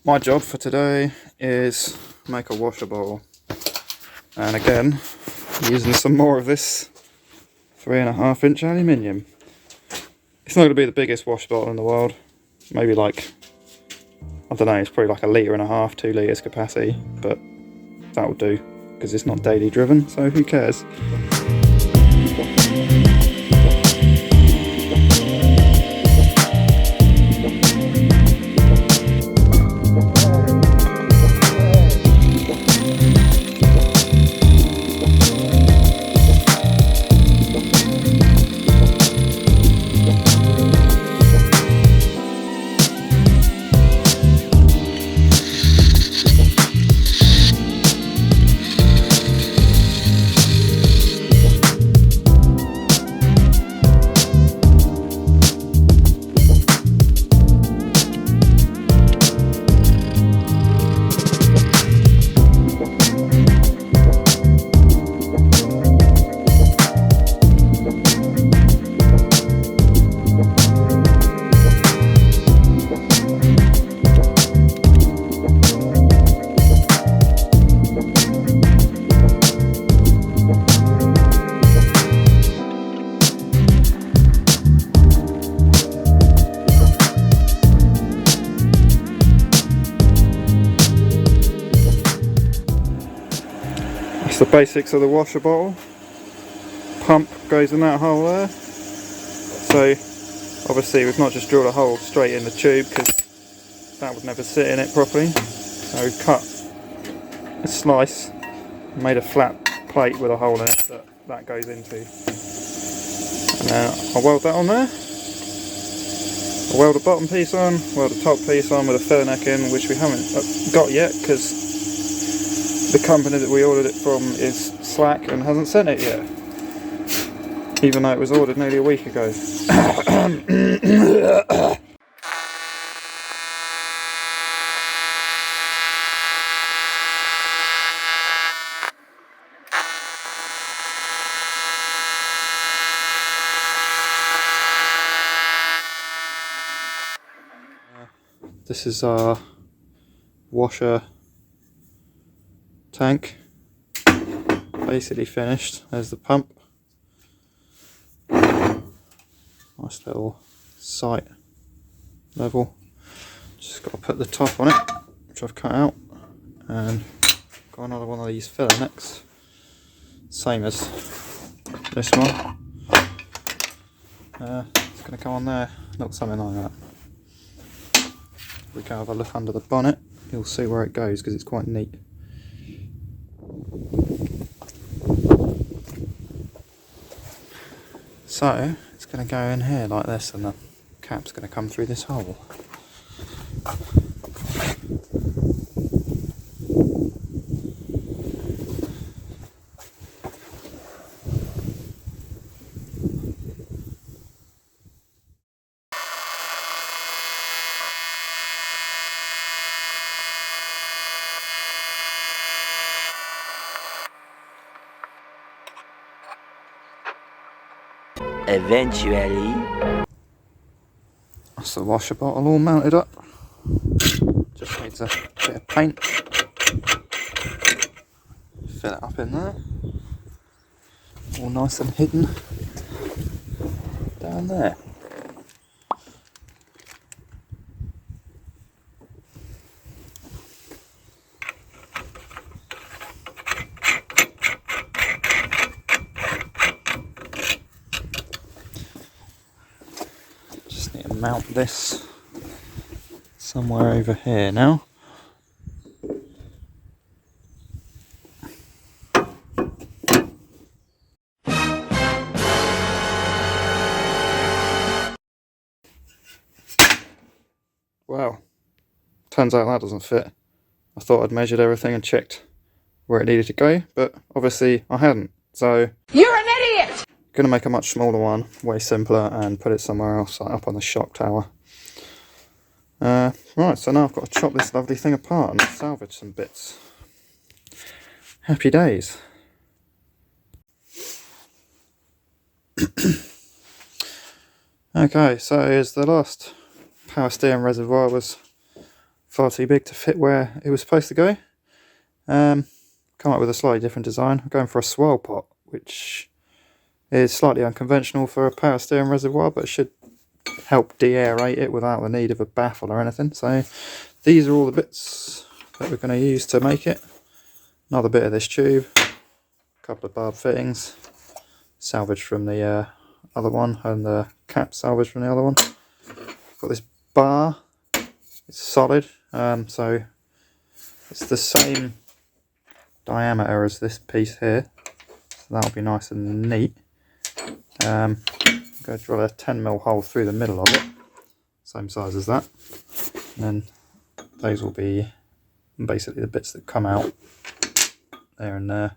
My job for today is make a washer bottle, and again using some more of this 3.5-inch aluminium. It's not going to be the biggest washer bottle in the world, maybe like, I don't know, it's probably like 1.5 litres, 2 litres capacity, but that'll do because it's not daily driven, so who cares. The basics of the washer bottle. Pump goes in that hole there. So obviously we've not just drilled a hole straight in the tube because that would never sit in it properly. So we've cut a slice, made a flat plate with a hole in it that goes into. And then I'll weld that on there. I'll weld the bottom piece on, weld the top piece on with a filler neck in, which we haven't got yet because the company that we ordered it from is slack and hasn't sent it yet, even though it was ordered nearly a week ago. This is our washer tank, basically finished. There's the pump, nice little sight level. Just got to put the top on it, which I've cut out, and got another one of these filler necks, same as this one. It's going to go on there, look something like that. If we go have a look under the bonnet, you'll see where it goes because it's quite neat. So it's going to go in here like this, and the cap's going to come through this hole. Eventually. That's the washer bottle all mounted up. Just needs a bit of paint. Fill it up in there. All nice and hidden down there. Mount this somewhere over here now. Wow, turns out that doesn't fit. I thought I'd measured everything and checked where it needed to go, but obviously I hadn't. So you're an idiot! Gonna make a much smaller one, way simpler, and put it somewhere else, like up on the shock tower. Right, so now I've got to chop this lovely thing apart and salvage some bits. Happy days. Okay, so here's the last power steering reservoir was far too big to fit where it was supposed to go. Come up with a slightly different design. I'm going for a swirl pot, which is slightly unconventional for a power steering reservoir, but should help de-aerate it without the need of a baffle or anything. So these are all the bits that we're going to use to make it. Another bit of this tube, a couple of barb fittings, salvaged from the other one, and the cap salvaged from the other one. Got this bar, it's solid, so it's the same diameter as this piece here, so that'll be nice and neat. I'm going to drill a 10mm hole through the middle of it, same size as that, and then those will be basically the bits that come out there and there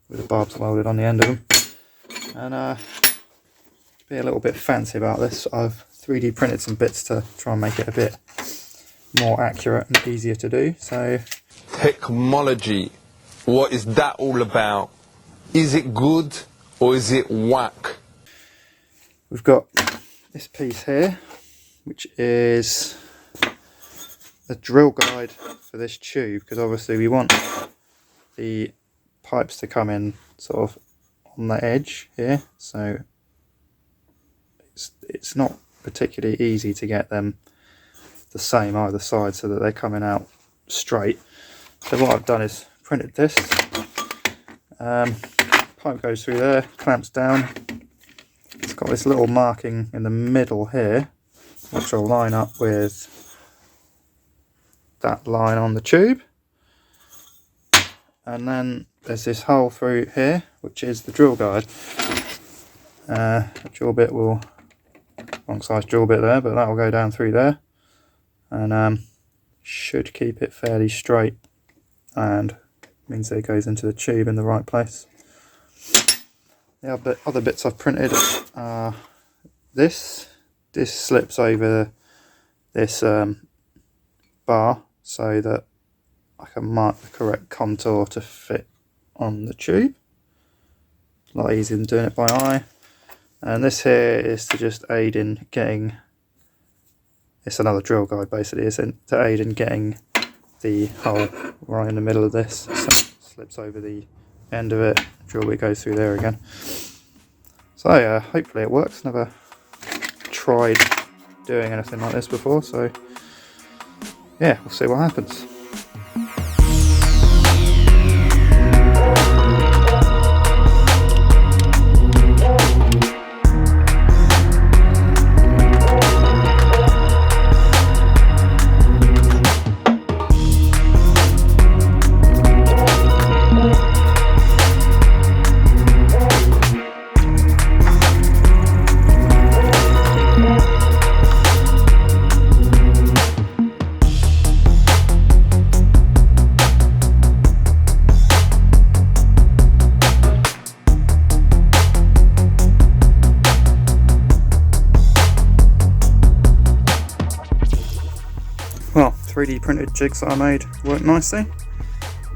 with the barbs welded on the end of them. And to be a little bit fancy about this, I've 3D printed some bits to try and make it a bit more accurate and easier to do. So technology, what is that all about? Is it good or is it whack? We've got this piece here, which is a drill guide for this tube, because obviously we want the pipes to come in sort of on the edge here, so it's not particularly easy to get them the same either side so that they're coming out straight. So what I've done is printed this. Pipe goes through there, clamps down. It's got this little marking in the middle here, which will line up with that line on the tube. And then there's this hole through here, which is the drill guide. A drill bit will, long size drill bit there, but that will go down through there, and should keep it fairly straight, and means that it goes into the tube in the right place. The other bits I've printed are this slips over this bar so that I can mark the correct contour to fit on the tube. A lot easier than doing it by eye. And this here is to just aid in getting, it's another drill guide basically, it's to aid in getting the hole right in the middle of this. So it slips over the end of it, drill bit goes through there again. So hopefully it works. Never tried doing anything like this before, so yeah, we'll see what happens. Well, 3D printed jigs that I made work nicely.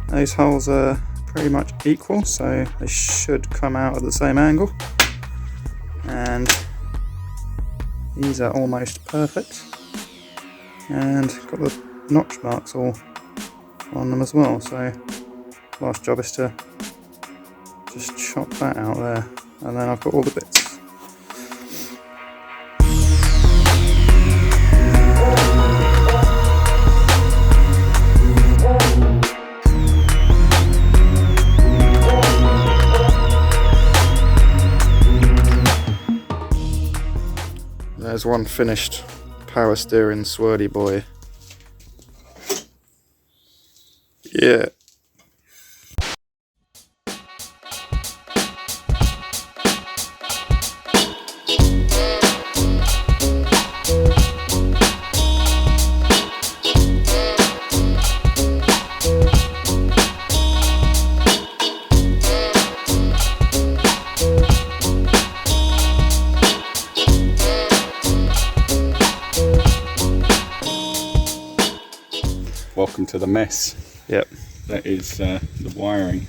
Those holes are pretty much equal, so they should come out at the same angle. And these are almost perfect. And got the notch marks all on them as well, so last job is to just chop that out there. And then I've got all the bits. There's one finished power steering swirly boy. Yeah. Welcome to the mess. Yep. That is the wiring.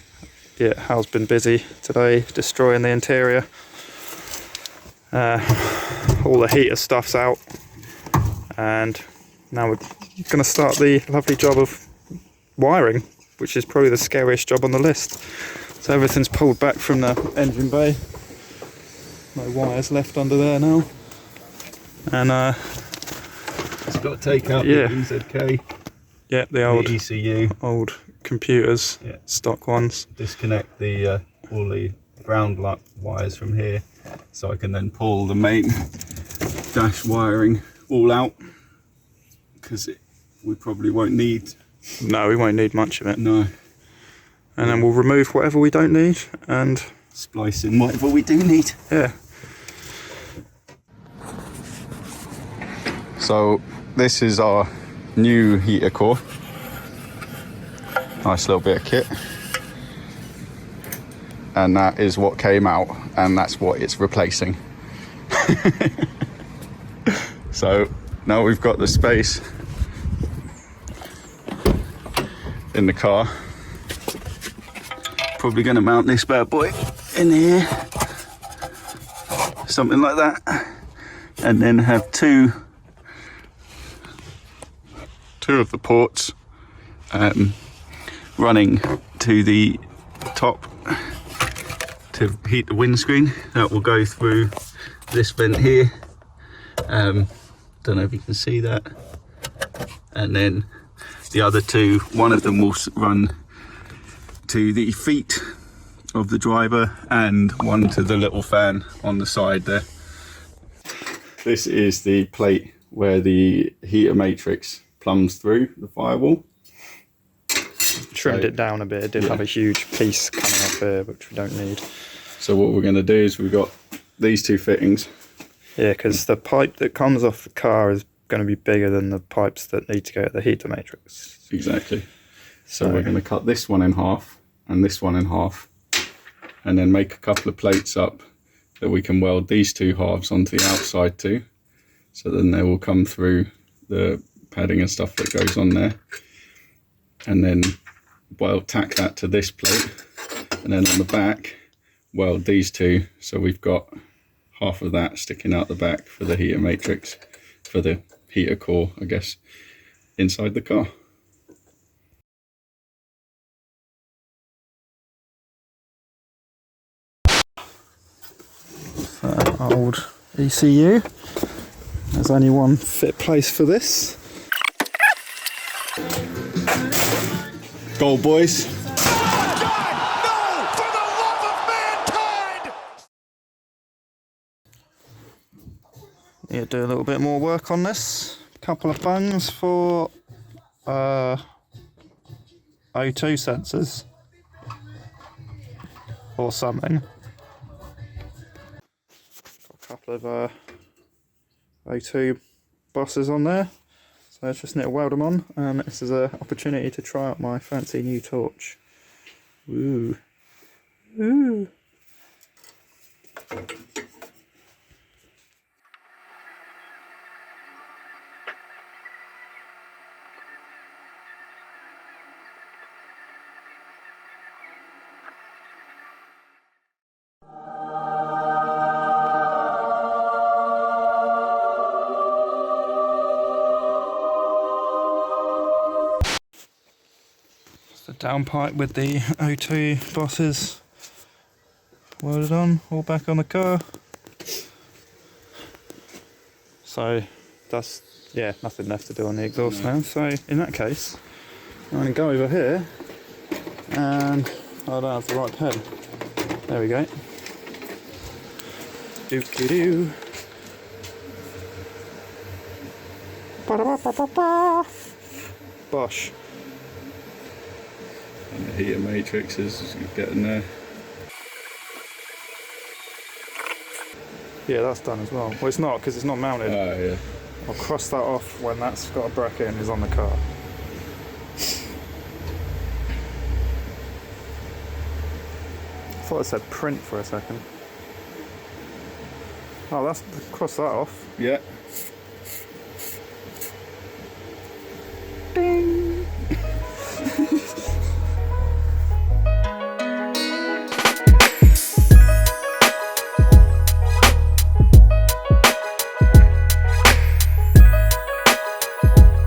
Yeah, Hal's been busy today destroying the interior. All the heater stuff's out, and now we're going to start the lovely job of wiring, which is probably the scariest job on the list. So everything's pulled back from the engine bay. No wires left under there now. And It's got to take out yeah. the EZK, yeah, the old ECU, old computers, yeah. stock ones. Disconnect the all the ground wires from here, so I can then pull the main dash wiring all out, because we probably won't need. No, we won't need much of it. No. And then we'll remove whatever we don't need and Splice in whatever we do need. yeah. So this is our new heater core. Nice little bit of kit. And that is what came out, and that's what it's replacing. So now we've got the space in the car. Probably going to mount this bad boy in here, something like that, and then have two of the ports running to the top to heat the windscreen. That will go through this vent here. Don't know if you can see that. And then the other two, one of them will run to the feet of the driver and one to the little fan on the side there. This is the plate where the heater matrix plumbs through the firewall. Trimmed it down a bit. It did have a huge piece coming up here, which we don't need. So what we're going to do is we've got these two fittings. Yeah, because the pipe that comes off the car is going to be bigger than the pipes that need to go to the heater matrix. Exactly. So we're going to cut this one in half and this one in half, and then make a couple of plates up that we can weld these two halves onto the outside too. So then they will come through the padding and stuff that goes on there. And then weld tack that to this plate. And then on the back, weld these two. So we've got half of that sticking out the back for the heater matrix, for the heater core, I guess, inside the car. Old ECU. There's only one fit place for this. Goal, boys. Yeah, do a little bit more work on this. A couple of bungs for O2 sensors or something. Got a couple of O2 buses on there, so I just need to weld them on, and this is an opportunity to try out my fancy new torch. Ooh, ooh. The downpipe with the O2 bosses welded on, all back on the car. So that's, yeah, nothing left to do on the exhaust now. So in that case, I'm going to go over here and I don't have the right pen. There we go. Doo-doo-doo. Bosh. And the heater matrix is getting there. Yeah, that's done as well. Well, it's not, because it's not mounted. Oh, yeah. I'll cross that off when that's got a bracket and is on the car. I thought it said print for a second. Oh, that's, cross that off. Yeah.